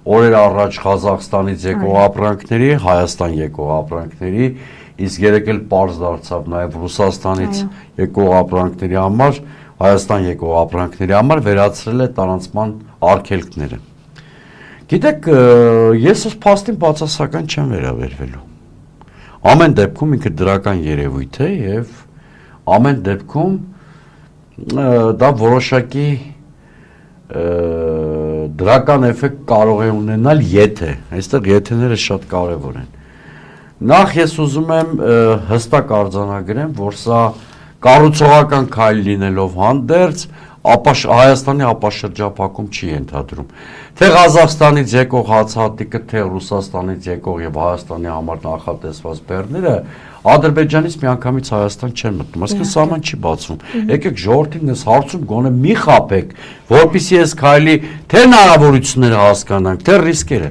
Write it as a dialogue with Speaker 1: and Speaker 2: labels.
Speaker 1: օրեր առաջ Ղազախստանից եկող ապրանքների, Հայաստան եկող ապրանքների, իսկ երեք էլ պարզ դարձավ նաև Ռուսաստանից եկող ապրանքների համար, Հայաստան եկող ապրանքների համար վերացրել է տարանցման արգելքները։ Գիտեք, ես այս փաստին բացասական չեմ վերաբերվելու։ Ամեն դեպքում ինքը դրական երևույթ է եւ ամեն դեպքում դա որոշակի դրական էֆեկտ կարող է ունենալ եթե, այստեղ եթեները շատ կարևոր են։ Նախ ես ուզում եմ հստակ արձանագրեմ, որ սա կառուցողական քայլ լինելով հանդերձ Հայաստանի ապաշրջափակում չի ենթադրում։ Թե Ղազախստանից եկող հացահատիկը, թե Ռուսաստանից եկող եւ Հայաստանի համար նախատեսված բեռները Ադրբեջանից միանգամից Հայաստան չեն մտնում, այսինքն սահման չի բացվում։ Եկեք ժողովրդին այս հարցում գոնե մի խաբեք, որպեսզի այս քայլի թե հնարավորությունները հասկանանք, թե ռիսկերը։